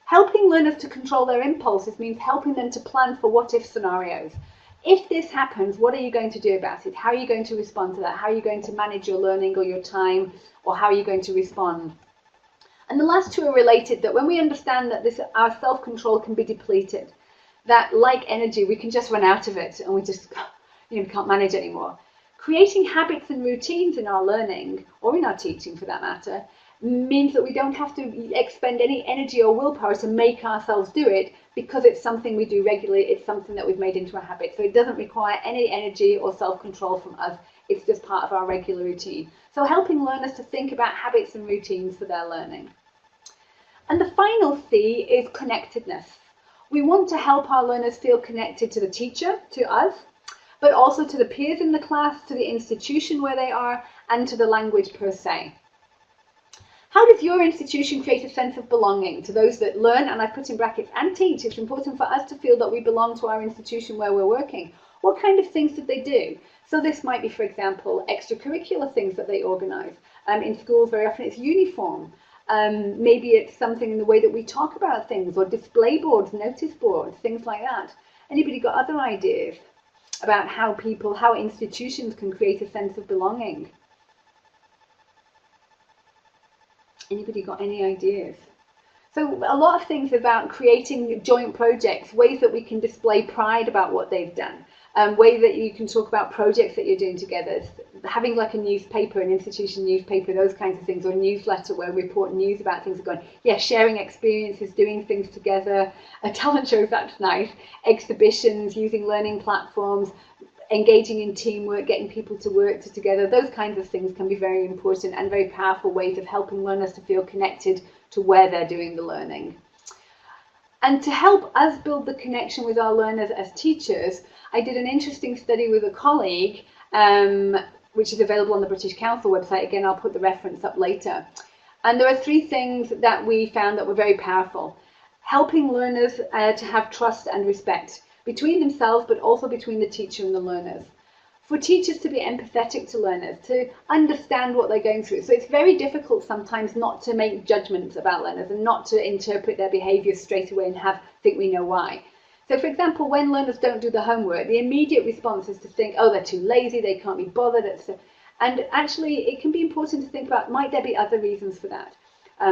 Helping learners to control their impulses means helping them to plan for what-if scenarios. If this happens, what are you going to do about it? How are you going to respond to that? How are you going to manage your learning or your time, or how are you going to respond? And the last two are related, that when we understand that our self-control can be depleted, that like energy, we can just run out of it and we just can't manage anymore. Creating habits and routines in our learning, or in our teaching for that matter, means that we don't have to expend any energy or willpower to make ourselves do it, because it's something we do regularly. It's something that we've made into a habit. So it doesn't require any energy or self-control from us. It's just part of our regular routine. So helping learners to think about habits and routines for their learning. And the final C is connectedness. We want to help our learners feel connected to the teacher, to us, but also to the peers in the class, to the institution where they are, and to the language per se. How does your institution create a sense of belonging to those that learn, and I put in brackets, and teach? It's important for us to feel that we belong to our institution where we're working. What kind of things did they do? So this might be, for example, extracurricular things that they organise. In schools, very often it's uniform. Maybe it's something in the way that we talk about things, or display boards, notice boards, things like that. Anybody got other ideas about how institutions can create a sense of belonging? Anybody got any ideas? So a lot of things about creating joint projects, ways that we can display pride about what they've done, ways that you can talk about projects that you're doing together, having like a newspaper, an institution newspaper, those kinds of things, or a newsletter where we report news about things, going, yeah, sharing experiences, doing things together, talent shows, that's nice, exhibitions, using learning platforms, engaging in teamwork, getting people to work together, those kinds of things can be very important and very powerful ways of helping learners to feel connected to where they're doing the learning. And to help us build the connection with our learners as teachers, I did an interesting study with a colleague, which is available on the British Council website. Again, I'll put the reference up later. And there are three things that we found that were very powerful. Helping learners to have trust and respect between themselves, but also between the teacher and the learners. For teachers to be empathetic to learners, to understand what they're going through. So it's very difficult sometimes not to make judgments about learners and not to interpret their behaviours straight away and think we know why. So for example, when learners don't do the homework, the immediate response is to think, oh, they're too lazy, they can't be bothered. And actually, it can be important to think about, might there be other reasons for that?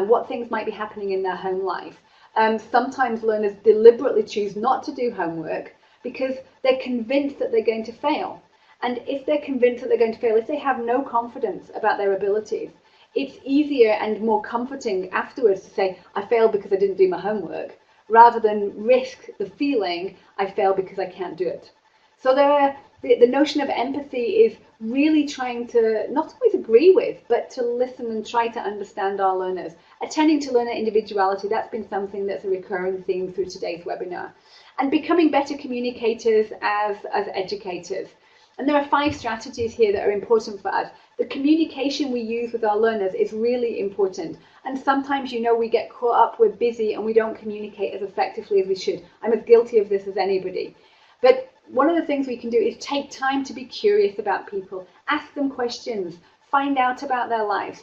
What things might be happening in their home life? Sometimes learners deliberately choose not to do homework because they're convinced that they're going to fail. And if they're convinced that they're going to fail, if they have no confidence about their abilities, it's easier and more comforting afterwards to say, I failed because I didn't do my homework, rather than risk the feeling, I failed because I can't do it. So the notion of empathy is really trying to not always agree with, but to listen and try to understand our learners. Attending to learner individuality, that's been something that's a recurring theme through today's webinar. And becoming better communicators as educators. And there are 5 strategies here that are important for us. The communication we use with our learners is really important. And sometimes, we get caught up, we're busy, and we don't communicate as effectively as we should. I'm as guilty of this as anybody. But one of the things we can do is take time to be curious about people, ask them questions, find out about their lives,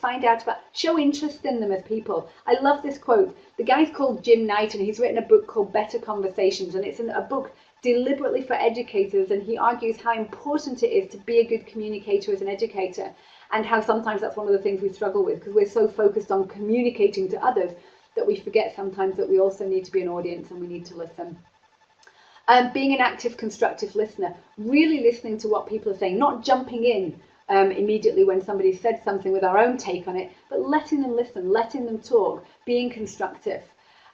show interest in them as people. I love this quote. The guy's called Jim Knight, and he's written a book called Better Conversations, and it's a book deliberately for educators, and he argues how important it is to be a good communicator as an educator, and how sometimes that's one of the things we struggle with, because we're so focused on communicating to others that we forget sometimes that we also need to be an audience and we need to listen. Being an active, constructive listener, really listening to what people are saying, not jumping in immediately when somebody said something with our own take on it, but letting them listen, letting them talk, being constructive,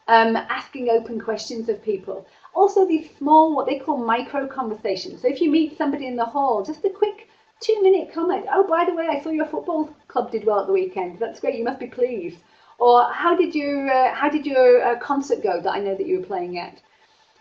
asking open questions of people. Also these small, what they call micro conversations. So if you meet somebody in the hall, just a quick 2-minute comment. Oh, by the way, I saw your football club did well at the weekend. That's great, you must be pleased. Or how did your concert go that I know that you were playing at?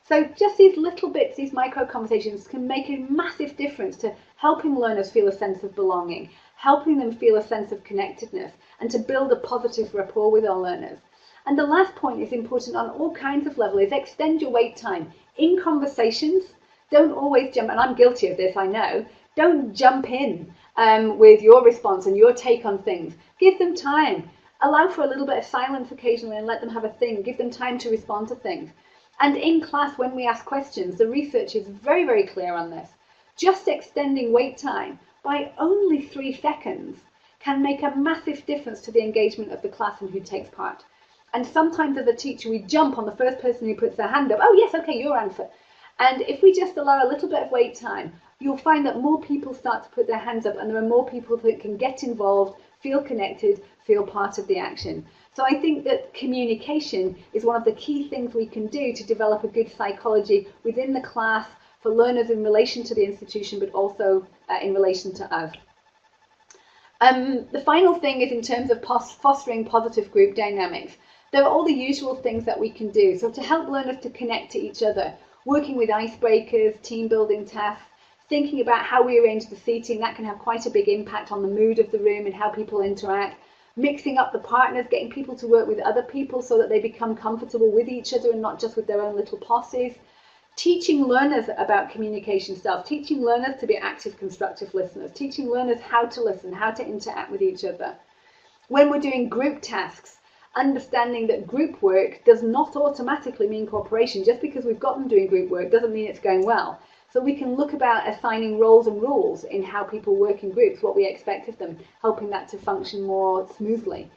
So just these little bits, these micro conversations can make a massive difference to helping learners feel a sense of belonging, helping them feel a sense of connectedness, and to build a positive rapport with our learners. And the last point is important on all kinds of levels, is extend your wait time. In conversations, don't always jump, and I'm guilty of this, I know, don't jump in with your response and your take on things. Give them time. Allow for a little bit of silence occasionally and let them have a think. Give them time to respond to things. And in class, when we ask questions, the research is very, very clear on this. Just extending wait time by only 3 seconds can make a massive difference to the engagement of the class and who takes part. And sometimes as a teacher, we jump on the first person who puts their hand up. Oh, yes, okay, your answer. And if we just allow a little bit of wait time, you'll find that more people start to put their hands up and there are more people that can get involved, feel connected, feel part of the action. So I think that communication is one of the key things we can do to develop a good psychology within the class for learners in relation to the institution, but also in relation to us. The final thing is in terms of fostering positive group dynamics. There are all the usual things that we can do. So to help learners to connect to each other, working with icebreakers, team building tasks, thinking about how we arrange the seating, that can have quite a big impact on the mood of the room and how people interact. Mixing up the partners, getting people to work with other people so that they become comfortable with each other and not just with their own little posses. Teaching learners about communication styles, teaching learners to be active, constructive listeners, teaching learners how to listen, how to interact with each other. When we're doing group tasks, understanding that group work does not automatically mean cooperation. Just because we've got them doing group work doesn't mean it's going well. So we can look about assigning roles and rules in how people work in groups, what we expect of them, helping that to function more smoothly.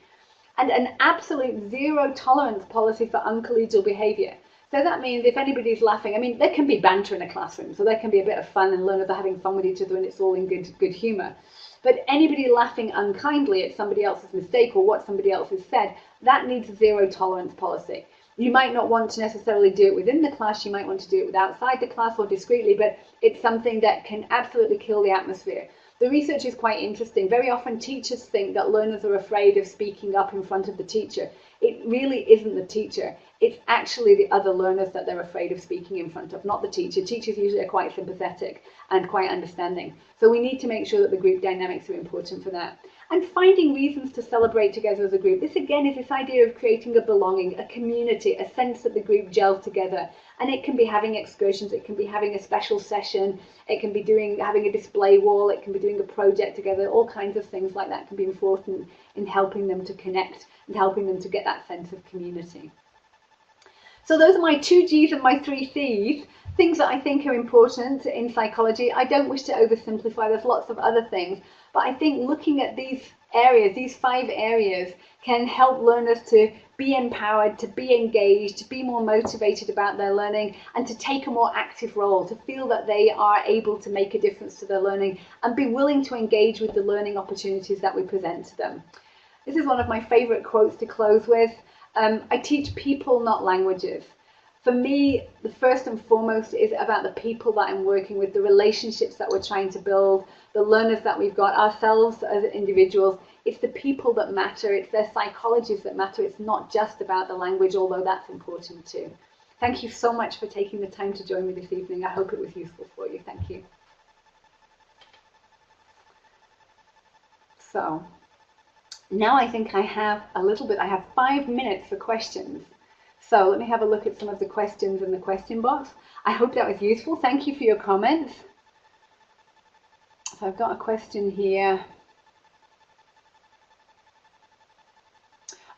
And an absolute zero tolerance policy for uncollegial behaviour. So that means if anybody's laughing, I mean, there can be banter in a classroom, so there can be a bit of fun and learners are having fun with each other and it's all in good humour. But anybody laughing unkindly at somebody else's mistake or what somebody else has said, that needs a zero tolerance policy. You might not want to necessarily do it within the class, you might want to do it outside the class or discreetly, but it's something that can absolutely kill the atmosphere. The research is quite interesting. Very often teachers think that learners are afraid of speaking up in front of the teacher. It really isn't the teacher. It's actually the other learners that they're afraid of speaking in front of, not the teacher. Teachers usually are quite sympathetic and quite understanding. So we need to make sure that the group dynamics are important for that. And finding reasons to celebrate together as a group. This again is this idea of creating a belonging, a community, a sense that the group gels together. And it can be having excursions, it can be having a special session, it can be having a display wall, it can be doing a project together. All kinds of things like that can be important in helping them to connect and helping them to get that sense of community. So those are my 2 G's and my 3 C's, things that I think are important in psychology. I don't wish to oversimplify, there's lots of other things, but I think looking at these areas, these 5 areas, can help learners to be empowered, to be engaged, to be more motivated about their learning, and to take a more active role, to feel that they are able to make a difference to their learning and be willing to engage with the learning opportunities that we present to them. This is one of my favourite quotes to close with. I teach people, not languages. For me, the first and foremost is about the people that I'm working with, the relationships that we're trying to build, the learners that we've got, ourselves as individuals. It's the people that matter, it's their psychologies that matter. It's not just about the language, although that's important too. Thank you so much for taking the time to join me this evening. I hope it was useful for you. Thank you. So now I think I have 5 minutes for questions. So let me have a look at some of the questions in the question box. I hope that was useful. Thank you for your comments. So I've got a question here.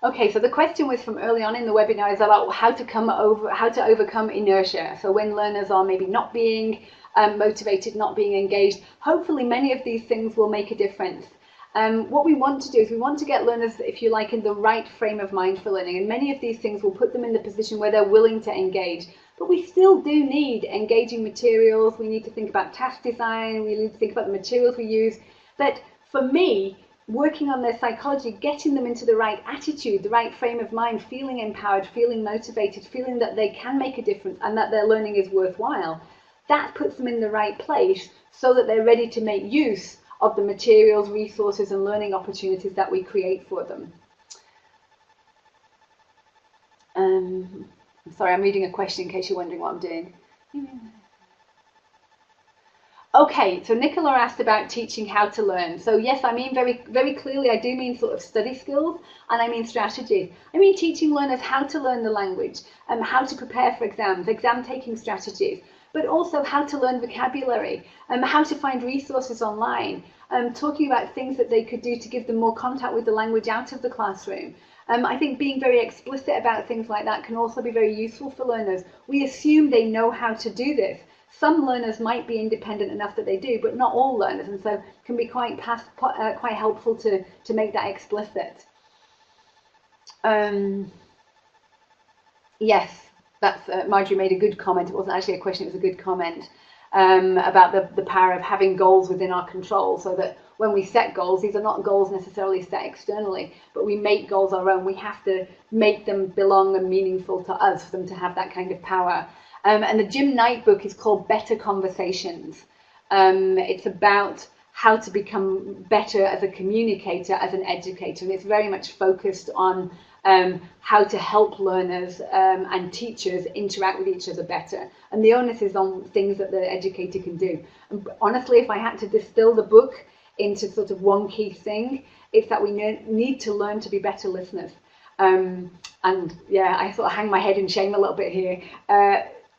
Okay, so the question was from early on in the webinar is about how to overcome inertia. So when learners are maybe not being motivated, not being engaged, hopefully many of these things will make a difference. What we want to do is we want to get learners, if you like, in the right frame of mind for learning, and many of these things will put them in the position where they're willing to engage. But we still do need engaging materials. We need to think about task design. We need to think about the materials we use. But for me, working on their psychology, getting them into the right attitude, the right frame of mind, feeling empowered, feeling motivated, feeling that they can make a difference and that their learning is worthwhile, that puts them in the right place so that they're ready to make use of the materials, resources and learning opportunities that we create for them. I'm sorry, I'm reading a question in case you're wondering what I'm doing. Okay, so Nicola asked about teaching how to learn. So yes, I mean very clearly, I do mean sort of study skills, and I mean strategies. I mean teaching learners how to learn the language, how to prepare for exams, exam taking strategies, but also how to learn vocabulary, how to find resources online, talking about things that they could do to give them more contact with the language out of the classroom. I think being very explicit about things like that can also be very useful for learners. We assume they know how to do this. Some learners might be independent enough that they do, but not all learners, and so can be quite helpful to make that explicit. Yes, that's Marjorie made a good comment. It wasn't actually a question; it was a good comment about the power of having goals within our control, so that when we set goals, these are not goals necessarily set externally, but we make goals our own. We have to make them belong and meaningful to us for them to have that kind of power. And the Jim Knight book is called Better Conversations. It's about how to become better as a communicator, as an educator, and it's very much focused on how to help learners and teachers interact with each other better. And the onus is on things that the educator can do. And honestly, if I had to distill the book into sort of one key thing, it's that we need to learn to be better listeners. And yeah, I sort of hang my head in shame a little bit here.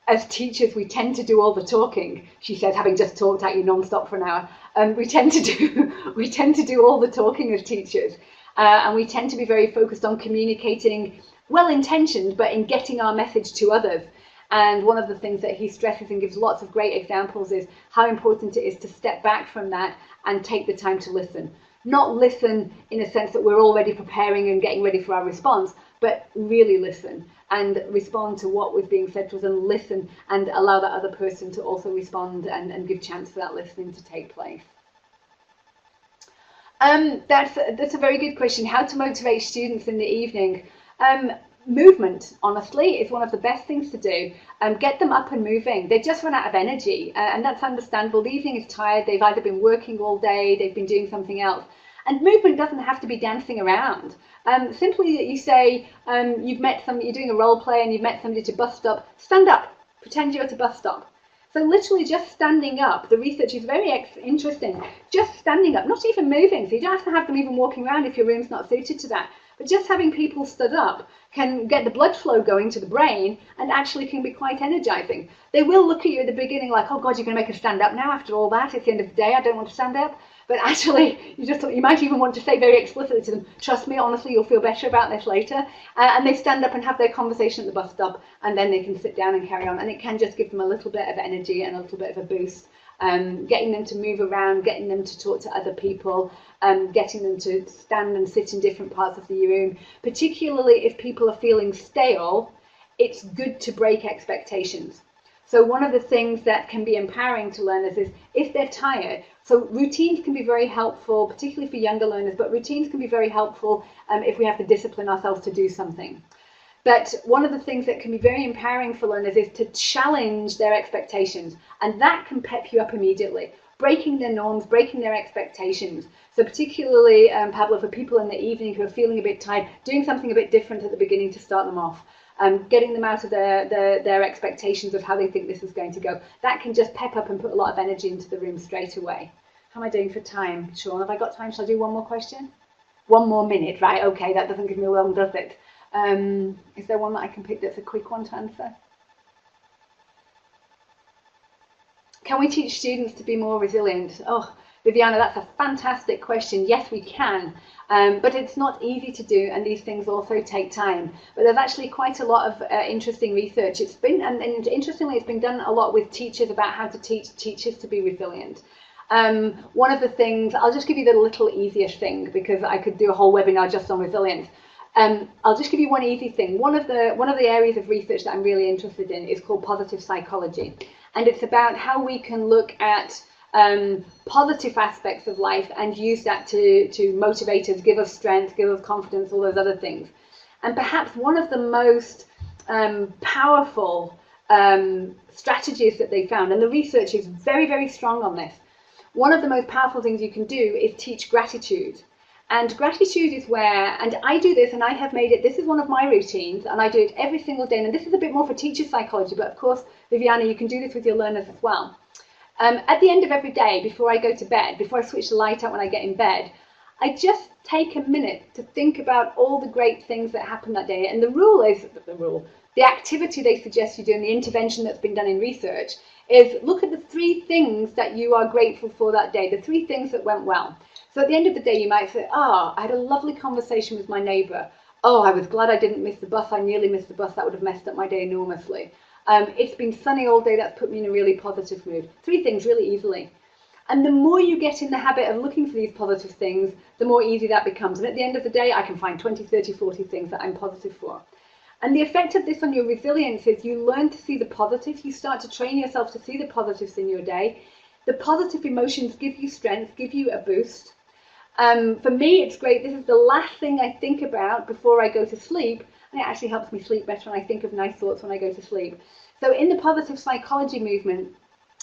As teachers, we tend to do all the talking. She says, having just talked at you non-stop for an hour. We tend to do all the talking as teachers, and we tend to be very focused on communicating, well-intentioned, but in getting our message to others. And one of the things that he stresses and gives lots of great examples is how important it is to step back from that and take the time to listen. Not listen in a sense that we're already preparing and getting ready for our response, but really listen and respond to what was being said to us, and listen and allow that other person to also respond and give chance for that listening to take place. That's a very good question. How to motivate students in the evening? Movement, honestly, is one of the best things to do. Get them up and moving. They just run out of energy, and that's understandable. The evening is tired. They've either been working all day, they've been doing something else. And movement doesn't have to be dancing around. Simply that you say you're doing a role play and you've met somebody at a bus stop, stand up, pretend you're at a bus stop. So literally just standing up, the research is very interesting, just standing up, not even moving, so you don't have to have them even walking around if your room's not suited to that. But just having people stood up can get the blood flow going to the brain and actually can be quite energizing. They will look at you at the beginning like, oh God, you're going to make us stand up now after all that. It's the end of the day. I don't want to stand up. But actually, you might even want to say very explicitly to them, trust me, honestly, you'll feel better about this later. And they stand up and have their conversation at the bus stop, and then they can sit down and carry on. And it can just give them a little bit of energy and a little bit of a boost. Getting them to move around, getting them to talk to other people, getting them to stand and sit in different parts of the room. Particularly if people are feeling stale, it's good to break expectations. So one of the things that can be empowering to learners is if they're tired. So routines can be very helpful, particularly for younger learners, but routines can be very helpful if we have to discipline ourselves to do something. But one of the things that can be very empowering for learners is to challenge their expectations, and that can pep you up immediately. Breaking their norms, breaking their expectations. So particularly, Pablo, for people in the evening who are feeling a bit tired, doing something a bit different at the beginning to start them off. Getting them out of their expectations of how they think this is going to go. That can just pep up and put a lot of energy into the room straight away. How am I doing for time, Sean? Have I got time? Shall I do one more question? 1 more minute, right? Okay, that doesn't give me long, does it? Is there one that I can pick that's a quick one to answer? Can we teach students to be more resilient? Oh, Viviana, that's a fantastic question. Yes, we can, but it's not easy to do, and these things also take time. But there's actually quite a lot of interesting research. It's been, and interestingly, it's been done a lot with teachers about how to teach teachers to be resilient. One of the things, I'll just give you the little easiest thing because I could do a whole webinar just on resilience. I'll just give you one easy thing. One of the areas of research that I'm really interested in is called positive psychology, and it's about how we can look at positive aspects of life and use that to motivate us, give us strength, give us confidence, all those other things. And perhaps one of the most powerful strategies that they found, and the research is very, very strong on this, one of the most powerful things you can do is teach gratitude. And gratitude is where, and I do this, and I have made it, this is one of my routines, and I do it every single day. And this is a bit more for teacher psychology, but of course, Viviana, you can do this with your learners as well. At the end of every day, before I go to bed, before I switch the light out when I get in bed, I just take a minute to think about all the great things that happened that day. And the activity they suggest you do, and the intervention that's been done in research, is look at the 3 things that you are grateful for that day, the 3 things that went well. So at the end of the day, you might say, I had a lovely conversation with my neighbour. I was glad I didn't miss the bus. I nearly missed the bus. That would have messed up my day enormously. It's been sunny all day. That's put me in a really positive mood. 3 things really easily. And the more you get in the habit of looking for these positive things, the more easy that becomes. And at the end of the day, I can find 20, 30, 40 things that I'm positive for. And the effect of this on your resilience is you learn to see the positives. You start to train yourself to see the positives in your day. The positive emotions give you strength, give you a boost. For me, it's great. This is the last thing I think about before I go to sleep. And it actually helps me sleep better, and I think of nice thoughts when I go to sleep. So in the positive psychology movement,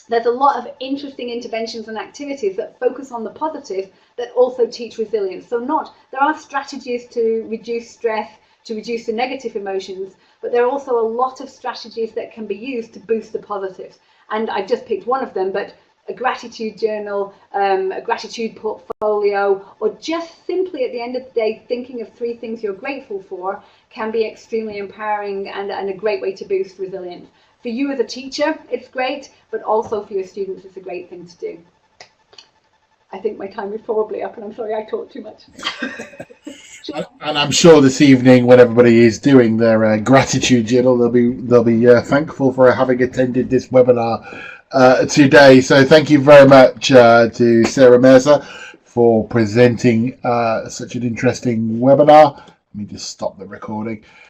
there's a lot of interesting interventions and activities that focus on the positive that also teach resilience. So there are strategies to reduce stress, to reduce the negative emotions, but there are also a lot of strategies that can be used to boost the positives. And I've just picked one of them, but a gratitude journal, a gratitude portfolio, or just simply at the end of the day thinking of 3 things you're grateful for can be extremely empowering and a great way to boost resilience. For you as a teacher, it's great, but also for your students, it's a great thing to do. I think my time is probably up, and I'm sorry I talked too much. Sure. And I'm sure this evening, when everybody is doing their gratitude journal, they'll be thankful for having attended this webinar today. So thank you very much to Sarah Mercer for presenting such an interesting webinar. Let me just stop the recording.